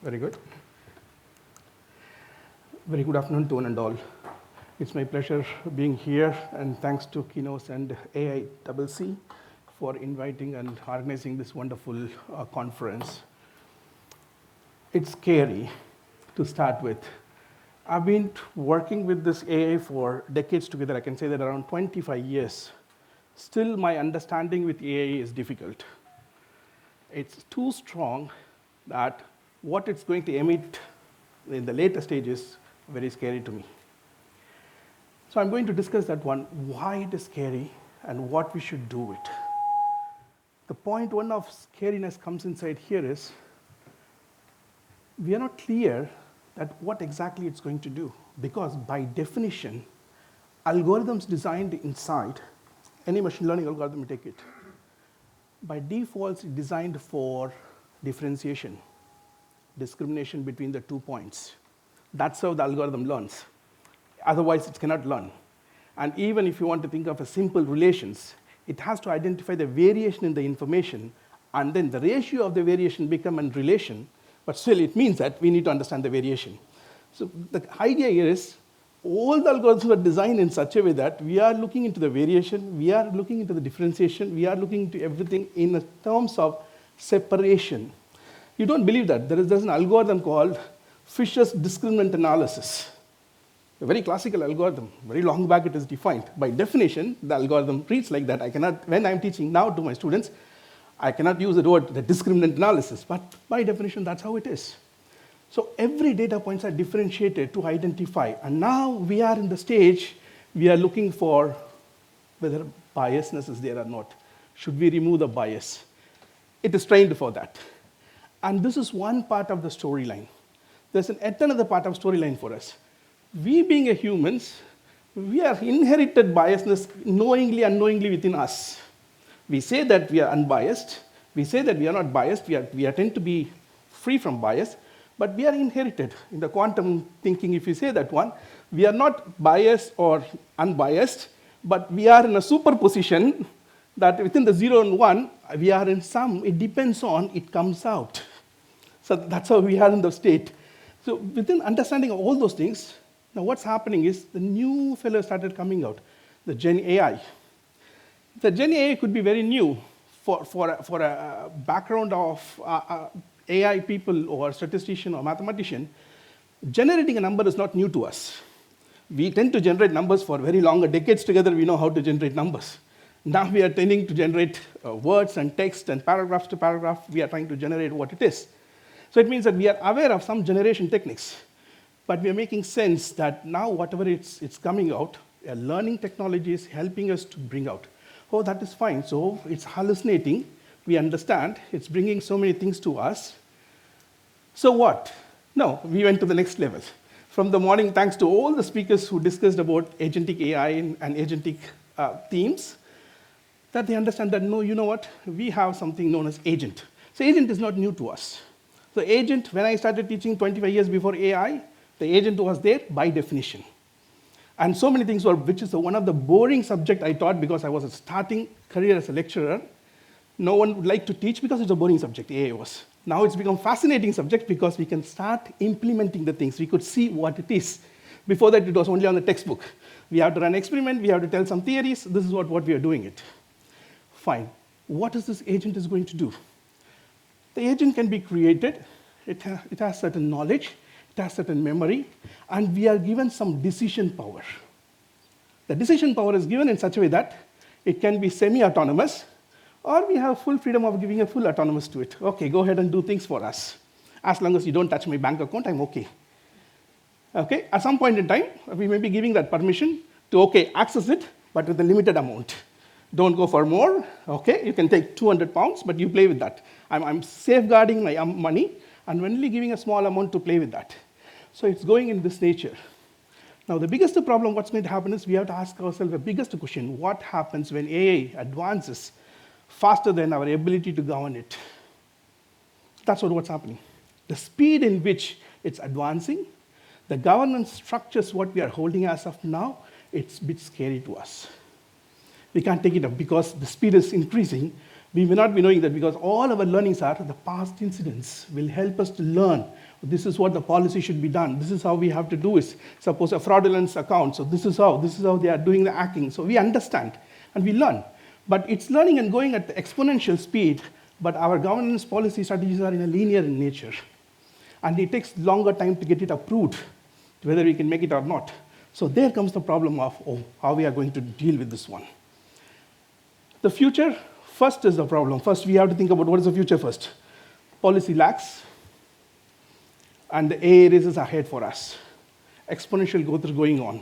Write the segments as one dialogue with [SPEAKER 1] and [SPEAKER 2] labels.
[SPEAKER 1] Very good. Very good afternoon to one and all. It's my pleasure being here, and thanks to Kinos and AICC for inviting and organizing this wonderful conference. It's scary to start with. I've been working with this AI for decades together. I can say that around 25 years. Still, my understanding with AI is difficult. It's too strong that what it's going to emit in the later stages is very scary to me. So I'm going to discuss that one, why it is scary and what we should do with it. The point one of scariness comes inside here is we are not clear that what exactly it's going to do, because by definition, algorithms designed inside any machine learning algorithm, you take it, by default it's designed for differentiation, discrimination between the 2 points. That's how the algorithm learns. Otherwise, it cannot learn. And even if you want to think of a simple relations, it has to identify the variation in the information, and then the ratio of the variation become a relation, but still it means that we need to understand the variation. So the idea here is all the algorithms are designed in such a way that we are looking into the variation, we are looking into the differentiation, we are looking into everything in terms of separation. You don't believe that. There's an algorithm called Fisher's discriminant analysis. A very classical algorithm. Very long back it is defined. By definition, the algorithm reads like that. I cannot, when I'm teaching now to my students, I cannot use the word the discriminant analysis, but by definition, that's how it is. So every data points are differentiated to identify. And now we are in the stage, we are looking for whether biasness is there or not. Should we remove the bias? It is trained for that. And this is one part of the storyline. There's another part of storyline for us. We being a humans, we are inherited biasness knowingly, unknowingly within us. We say that we are unbiased. We say that we are not biased. We tend to be free from bias, but we are inherited. In the quantum thinking, if you say that one, we are not biased or unbiased, but we are in a superposition that within the 0 and 1, we are in some, it depends on, it comes out. So that's how we are in the state. So within understanding all those things, now what's happening is the new fellow started coming out, the Gen AI. The Gen AI could be very new for a background of AI people or statistician or mathematician. Generating a number is not new to us. We tend to generate numbers for very long decades together. We know how to generate numbers. Now we are tending to generate words and text and paragraphs to paragraph. We are trying to generate what it is. So it means that we are aware of some generation techniques, but we are making sense that now whatever it's coming out, a learning technology is helping us to bring out. Oh, that is fine. So it's hallucinating. We understand. It's bringing so many things to us. So what? No, we went to the next level. From the morning, thanks to all the speakers who discussed about agentic AI and agentic themes, that they understand that, no, you know what? We have something known as agent. So agent is not new to us. The agent, when I started teaching 25 years before AI, the agent was there by definition. And so many things were, which is one of the boring subject I taught because I was a starting career as a lecturer. No one would like to teach because it's a boring subject, AI was. Now it's become a fascinating subject because we can start implementing the things. We could see what it is. Before that, it was only on the textbook. We have to run an experiment, we have to tell some theories. This is what we are doing it. Fine. What is this agent is going to do? The agent can be created. It has certain knowledge. It has certain memory, and we are given some decision power. The decision power is given in such a way that it can be semi-autonomous, or we have full freedom of giving a full autonomous to it. Okay, go ahead and do things for us. As long as you don't touch my bank account, I'm okay. Okay, at some point in time, we may be giving that permission to, okay, access it, but with a limited amount. Don't go for more, okay? You can take 200 pounds, but you play with that. I'm safeguarding my money, and only giving a small amount to play with that. So it's going in this nature. Now, the biggest problem, what's going to happen is we have to ask ourselves the biggest question: what happens when AI advances faster than our ability to govern it? That's what's happening. The speed in which it's advancing, the governance structures what we are holding as of now, it's a bit scary to us. We can't take it up because the speed is increasing. We may not be knowing that because all our learnings are the past incidents will help us to learn This is what the policy should be done. This is how we have to do it. Suppose a fraudulent account, so this is how they are doing the hacking. So we understand and we learn. But it's learning and going at exponential speed, but our governance policy strategies are in a linear in nature. And it takes longer time to get it approved, whether we can make it or not. So there comes the problem of how we are going to deal with this one. The future, first is the problem. First, we have to think about what is the future first. Policy lacks, and the AI race is ahead for us. Exponential growth is going on.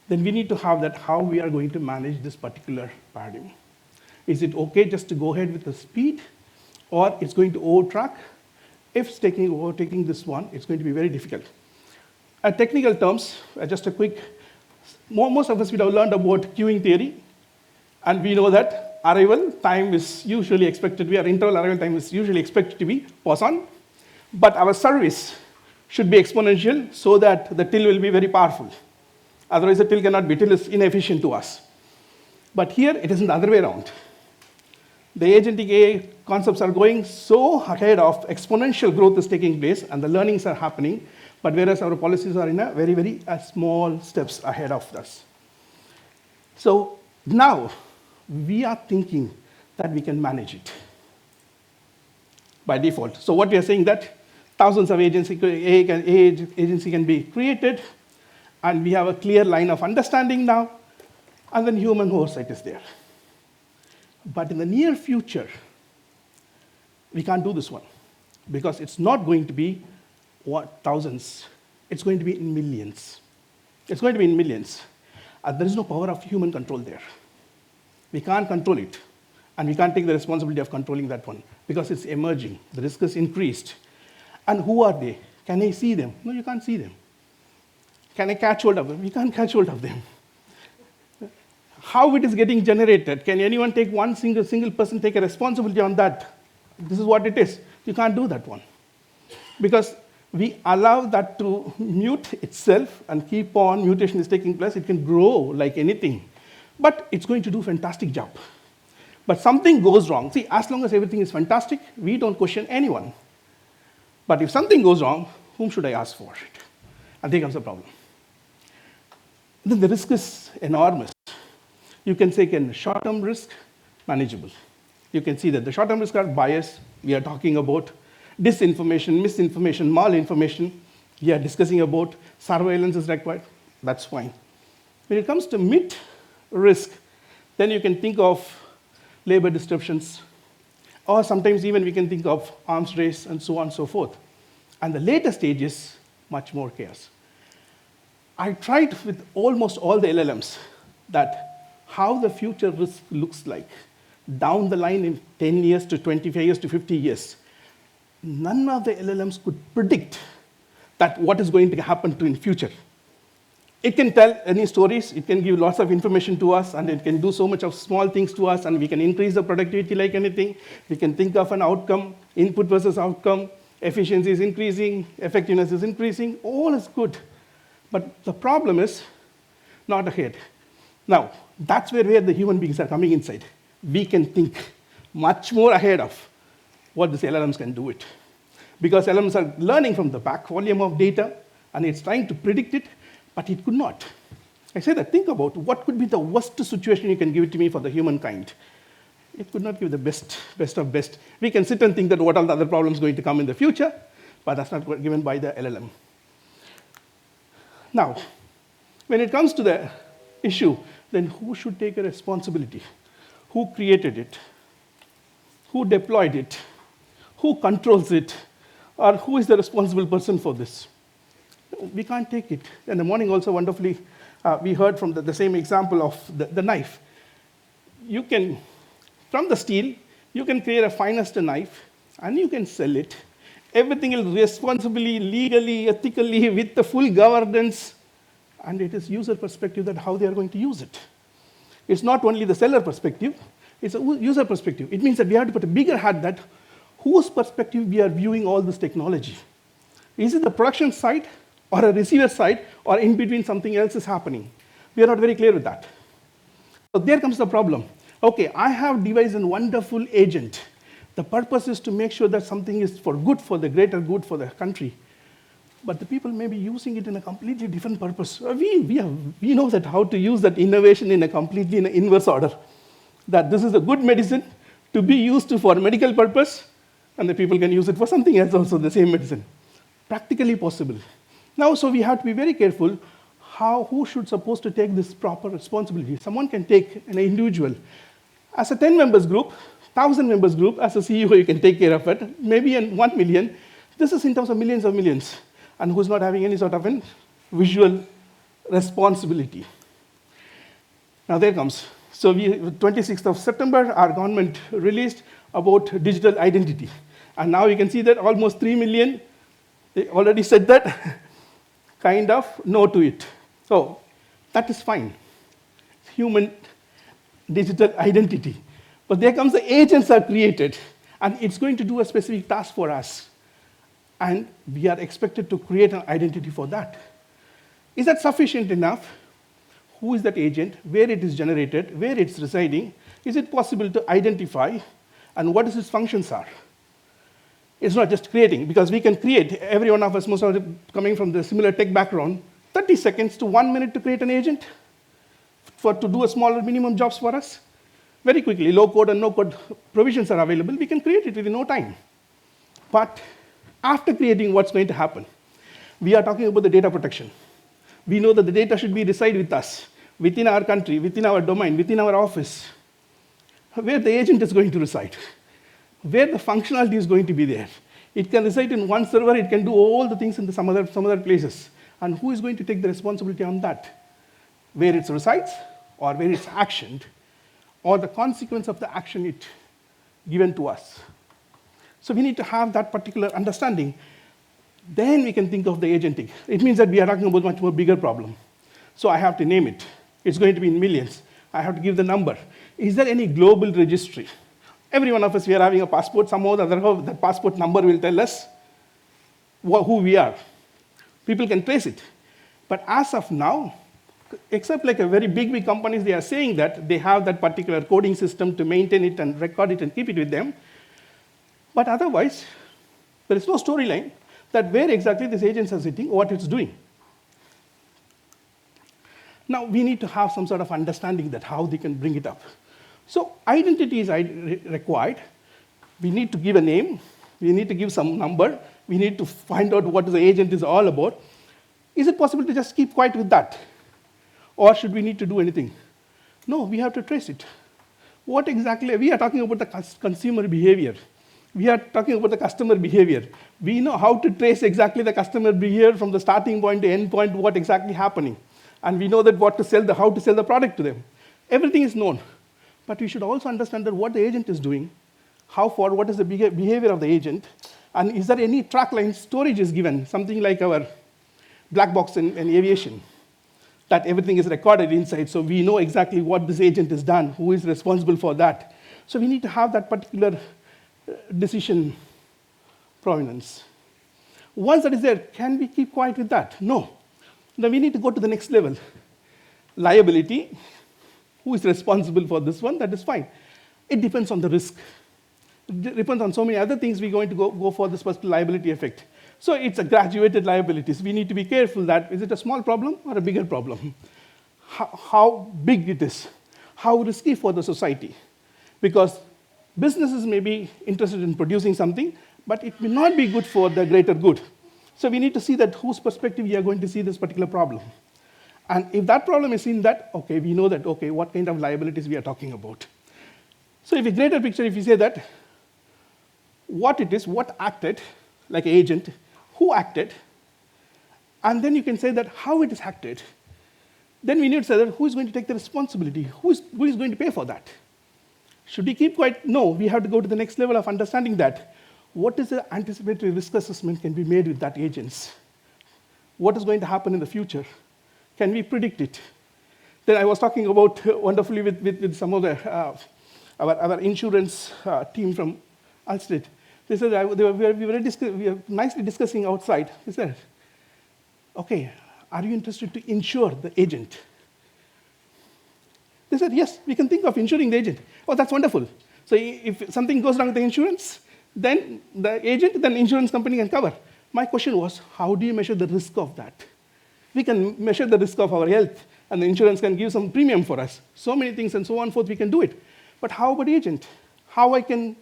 [SPEAKER 1] Then we need to have that, how we are going to manage this particular paradigm. Is it okay just to go ahead with the speed, or it's going to overtrack? If it's overtaking this one, it's going to be very difficult. Technical terms, just a quick, most of us would have learned about queuing theory, and we know that arrival time is usually expected to be, our interval arrival time is usually expected to be Poisson, but our service should be exponential so that the till will be very powerful. Otherwise, the till cannot be, till is inefficient to us. But here, it isn't the other way around. The agentic AI concepts are going so ahead of exponential growth is taking place, and the learnings are happening, but whereas our policies are in a very, very small steps ahead of us. So now, we are thinking that we can manage it by default. So what we are saying that thousands of agency can be created, and we have a clear line of understanding now, and then human oversight is there. But in the near future, we can't do this one, because it's not going to be thousands. It's going to be in millions. It's going to be in millions. There is no power of human control there. We can't control it, and we can't take the responsibility of controlling that one, because it's emerging. The risk is increased. And who are they? Can I see them? No, you can't see them. Can I catch hold of them? You can't catch hold of them. How it is getting generated? Can anyone take one single person take a responsibility on that? This is what it is. You can't do that one. Because we allow that to mute itself and keep on, mutation is taking place, it can grow like anything. But it's going to do a fantastic job. But something goes wrong. See, as long as everything is fantastic, we don't question anyone. But if something goes wrong, whom should I ask for it? And there comes the problem. Then the risk is enormous. You can say, short-term risk, manageable. You can see that the short-term risks are bias. We are talking about disinformation, misinformation, malinformation. We are discussing about surveillance is required. That's fine. When it comes to mid-risk, then you can think of labor disruptions, or sometimes even we can think of arms race and so on and so forth. And the later stage is much more chaos. I tried with almost all the LLMs that how the future risk looks like down the line in 10 years to 25 years to 50 years. None of the LLMs could predict that what is going to happen to in future. It can tell any stories, it can give lots of information to us, and it can do so much of small things to us, and we can increase the productivity like anything. We can think of an outcome, input versus outcome, efficiency is increasing, effectiveness is increasing, all is good. But the problem is not ahead. Now, that's where the human beings are coming inside. We can think much more ahead of what these LLMs can do it. Because LLMs are learning from the back volume of data, and it's trying to predict it, but it could not. I say that, think about what could be the worst situation you can give it to me for the humankind. It could not give the best of best. We can sit and think that what are the other problems going to come in the future, but that's not given by the LLM. Now, when it comes to the issue, then who should take a responsibility? Who created it? Who deployed it? Who controls it? Or who is the responsible person for this? We can't take it. In the morning also wonderfully, we heard from the same example of the knife. You can, from the steel, you can create a finest knife, and you can sell it. Everything is responsibly, legally, ethically, with the full governance, and it is user perspective that how they are going to use it. It's not only the seller perspective, it's a user perspective. It means that we have to put a bigger hat that whose perspective we are viewing all this technology. Is it the production side, or a receiver side, or in between something else is happening? We are not very clear with that. So there comes the problem. Okay, I have devised a wonderful agent. The purpose is to make sure that something is for good, for the greater good for the country. but the people may be using it in a completely different purpose. We know that how to use that innovation in a completely in an inverse order. That this is a good medicine to be used for medical purpose, and the people can use it for something else also, the same medicine. Practically possible. Now, so we have to be very careful who should supposed to take this proper responsibility. Someone can take an individual. As a 10 members group, 1,000 members group, as a CEO, you can take care of it. Maybe in 1 million. This is in terms of millions, and who's not having any sort of a visual responsibility. Now there comes. So 26th of September, our government released about digital identity. And now you can see that almost 3 million, they already said that, kind of no to it. So that is fine. Human digital identity. But there comes the agents are created, and it's going to do a specific task for us. And we are expected to create an identity for that. Is that sufficient enough? Who is that agent? Where it is generated? Where it's residing? Is it possible to identify? And what its functions are? It's not just creating, because we can create, every one of us, most of them coming from the similar tech background, 30 seconds to 1 minute to create an agent to do a smaller minimum jobs for us. Very quickly, low code and no code provisions are available. We can create it within no time. But after creating, what's going to happen? We are talking about the data protection. We know that the data should reside with us, within our country, within our domain, within our office, where the agent is going to reside, where the functionality is going to be there. It can reside in one server, it can do all the things in some other places. And who is going to take the responsibility on that? Where it resides, or where it's actioned, or the consequence of the action it given to us. So we need to have that particular understanding. Then we can think of the agentic. It means that we are talking about a much more bigger problem. So I have to name it. It's going to be in millions. I have to give the number. Is there any global registry? Every one of us, we are having a passport. Somehow the passport number will tell us who we are. People can trace it. But as of now, except like a very big companies, they are saying that they have that particular coding system to maintain it and record it and keep it with them. But otherwise, there is no storyline that where exactly these agents are sitting, what it's doing. Now, we need to have some sort of understanding that how they can bring it up. So identity is required. We need to give a name. We need to give some number. We need to find out what the agent is all about. Is it possible to just keep quiet with that? Or should we need to do anything? No, we have to trace it. What exactly? We are talking about the consumer behavior. We are talking about the customer behavior. We know how to trace exactly the customer behavior from the starting point to end point, what exactly happening. And we know that how to sell the product to them. Everything is known. But we should also understand that what the agent is doing, what is the behavior of the agent, and is there any track line storage is given, something like our black box in aviation, that everything is recorded inside, so we know exactly what this agent has done, who is responsible for that. So we need to have that particular decision provenance. Once that is there, can we keep quiet with that? No. Now we need to go to the next level. Liability. Who is responsible for this one? That is fine. It depends on the risk. It depends on so many other things we're going to go for this particular liability effect. So it's a graduated liabilities. We need to be careful that, is it a small problem or a bigger problem? How big it is? How risky for the society? Because businesses may be interested in producing something, but it may not be good for the greater good. So we need to see that whose perspective we are going to see this particular problem. And if that problem is in that, okay, we know that, okay, what kind of liabilities we are talking about. So if a greater picture, if you say that, what it is, what acted, like agent, who acted, and then you can say that how it is acted, then we need to say that who is going to take the responsibility? Who is going to pay for that? Should we keep quiet? No, we have to go to the next level of understanding that. What is the anticipatory risk assessment can be made with that agents? What is going to happen in the future? Can we predict it? Then I was talking about wonderfully with some of our insurance team from Allstate. They said we were nicely discussing outside. They said, okay, are you interested to insure the agent? They said, yes, we can think of insuring the agent. Oh, that's wonderful. So if something goes wrong with the insurance, then the agent, then the insurance company can cover. My question was, how do you measure the risk of that? We can measure the risk of our health, and the insurance can give some premium for us. So many things and so on and forth, we can do it. But how about agent? How I can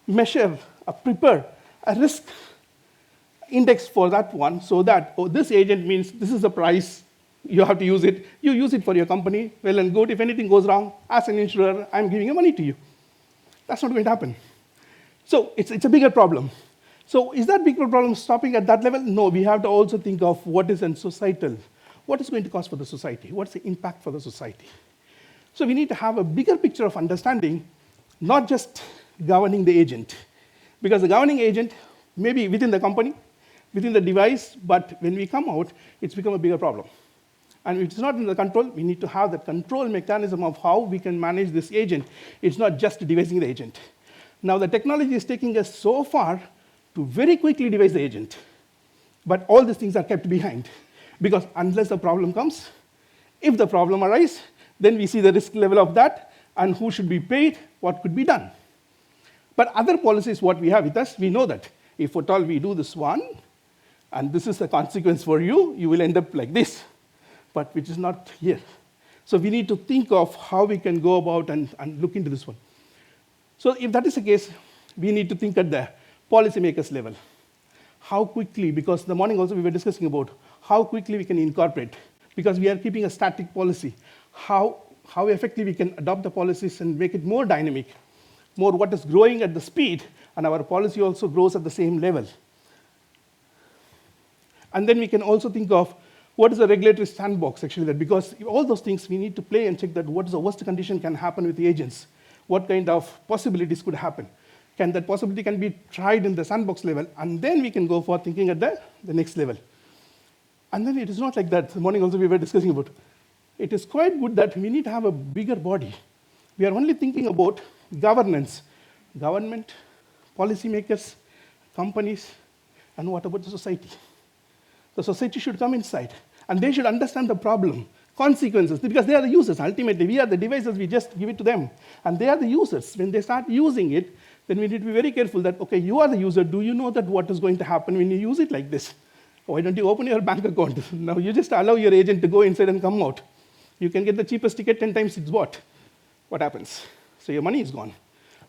[SPEAKER 1] measure, prepare a risk index for that one, so that, oh, this agent means this is the price, you have to use it. You use it for your company, well and good. If anything goes wrong, as an insurer, I'm giving you money to you. That's not going to happen. So it's a bigger problem. So is that bigger problem stopping at that level? No, we have to also think of what is in societal. What is going to cost for the society? What's the impact for the society? So we need to have a bigger picture of understanding, not just governing the agent. Because the governing agent may be within the company, within the device, but when we come out, it's become a bigger problem. And if it's not in the control, we need to have that control mechanism of how we can manage this agent. It's not just devising the agent. Now, the technology is taking us so far to very quickly devise the agent. But all these things are kept behind. Because unless the problem comes, if the problem arises, then we see the risk level of that, and who should be paid, what could be done. But other policies, what we have with us, we know that if at all we do this one, and this is the consequence for you, you will end up like this, but which is not here. So we need to think of how we can go about and look into this one. So if that is the case, we need to think at the policymakers level. How quickly, because the morning also we were discussing about how quickly we can incorporate, because we are keeping a static policy, how effectively we can adopt the policies and make it more dynamic, more what is growing at the speed, and our policy also grows at the same level. And then we can also think of what is the regulatory sandbox, actually, that because all those things we need to play and check that what is the worst condition can happen with the agents, what kind of possibilities could happen. That possibility can be tried in the sandbox level, and then we can go for thinking at the next level. And then it is not like that. The morning also we were discussing about. It is quite good that we need to have a bigger body. We are only thinking about governance, government, policymakers, companies, and what about the society? The society should come inside, and they should understand the problem, consequences, because they are the users. Ultimately, we are the devices, we just give it to them. And they are the users. When they start using it, then we need to be very careful that, okay, you are the user. Do you know that what is going to happen when you use it like this? Why don't you open your bank account? Now you just allow your agent to go inside and come out. You can get the cheapest ticket 10 times it's bought. What happens? So your money is gone.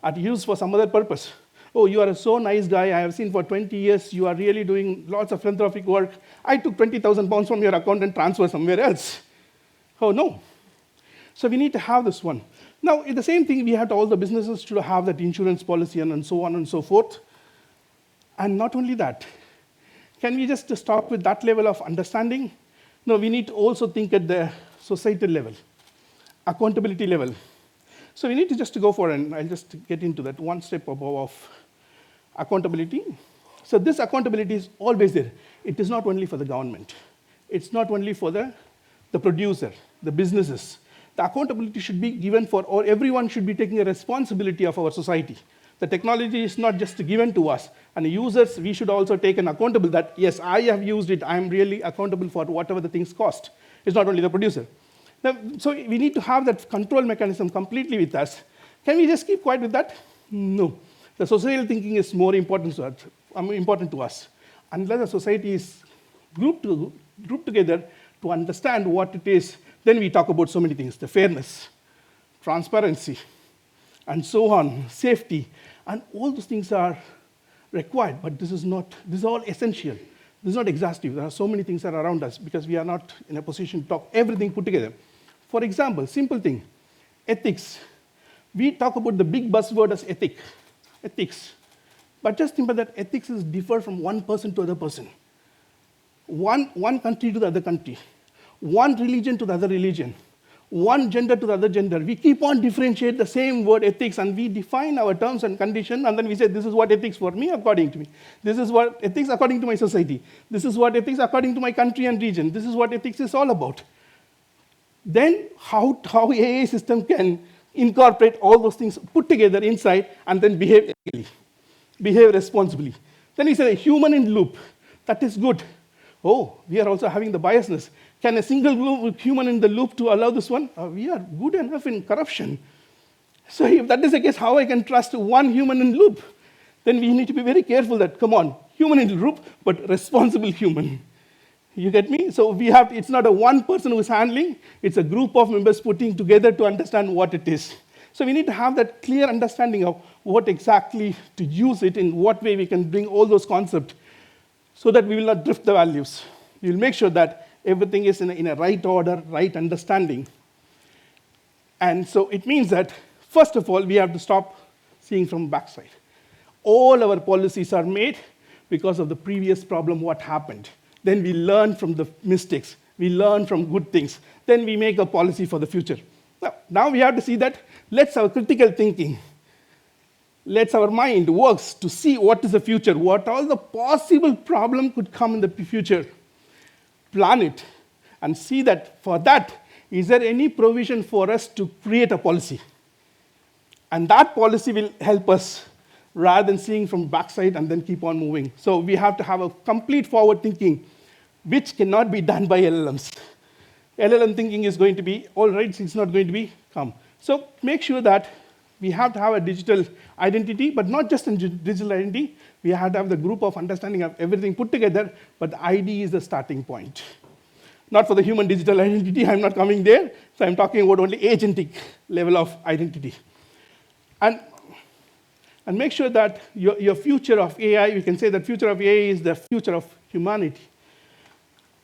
[SPEAKER 1] Are used for some other purpose. Oh, you are a so nice guy. I have seen for 20 years you are really doing lots of philanthropic work. I took 20,000 pounds from your account and transferred somewhere else. Oh, no. So we need to have this one. Now, the same thing, we have to, all the businesses should have that insurance policy and so on and so forth. And not only that, can we just stop with that level of understanding? No, we need to also think at the societal level, accountability level. So we need to just go for, and I'll just get into that one step above of accountability. So this accountability is always there. It is not only for the government. It's not only for the producer, the businesses. The accountability should be given for, or everyone should be taking a responsibility of our society. The technology is not just given to us. And the users, we should also take an accountable that, yes, I have used it. I'm really accountable for whatever the things cost. It's not only the producer. Now, so we need to have that control mechanism completely with us. Can we just keep quiet with that? No. The societal thinking is more important to us. Unless the society is grouped together to understand what it is, then we talk about so many things, the fairness, transparency, and so on, safety, and all those things are required, but this is all essential. This is not exhaustive. There are so many things that are around us because we are not in a position to talk everything put together. For example, simple thing, ethics. We talk about the big buzzword as ethics. But just remember that ethics is differ from one person to other person, one country to the other country, one religion to the other religion, one gender to the other gender. We keep on differentiate the same word ethics, and we define our terms and conditions, and then we say, this is what ethics for me according to me. This is what ethics according to my society. This is what ethics according to my country and region. This is what ethics is all about. Then how AI system can incorporate all those things put together inside and then behave ethically, behave responsibly. Then we say human in loop. That is good. Oh, we are also having the biasness. Can a single human in the loop to allow this one? We are good enough in corruption. So if that is the case, how I can trust one human in loop? Then we need to be very careful that, come on, human in the group, but responsible human. You get me? So it's not a one person who's handling, it's a group of members putting together to understand what it is. So we need to have that clear understanding of what exactly to use it, in what way we can bring all those concepts, so that we will not drift the values. We will make sure that everything is in a right order, right understanding. And so it means that, first of all, we have to stop seeing from backside. All our policies are made because of the previous problem, what happened. Then we learn from the mistakes. We learn from good things. Then we make a policy for the future. Now we have to see that, let's our critical thinking, let's our mind works to see what is the future, what all the possible problem could come in the future. Plan it and see that for that, is there any provision for us to create a policy? And that policy will help us rather than seeing from backside and then keep on moving. So we have to have a complete forward thinking, which cannot be done by LLMs. LLM thinking is going to be, all right, it's not going to be come. So make sure that we have to have a digital identity, but not just a digital identity. We have to have the group of understanding of everything put together, but the ID is the starting point. Not for the human digital identity, I'm not coming there. So I'm talking about only agentic level of identity. And make sure that your future of AI, we can say that future of AI is the future of humanity.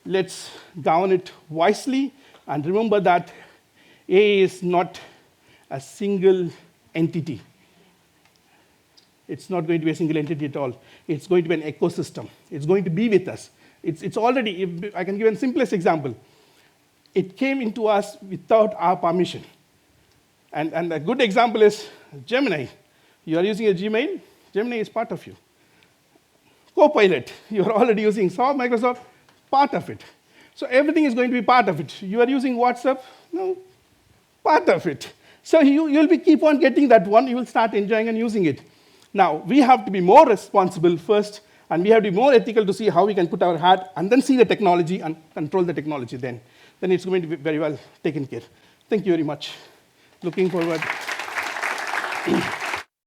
[SPEAKER 1] Let's govern it wisely, and remember that AI is not a single entity. It's not going to be a single entity at all. It's going to be an ecosystem. It's going to be with us. It's already, I can give a simplest example. It came into us without our permission. And a good example is Gemini. You are using a Gmail, Gemini is part of you. Copilot, you are already using Microsoft, part of it. So everything is going to be part of it. You are using WhatsApp, no, part of it. So you'll keep on getting that one, you will start enjoying and using it. Now, we have to be more responsible first, and we have to be more ethical to see how we can put our hat, and then see the technology and control the technology then. Then it's going to be very well taken care. Thank you very much. Looking forward.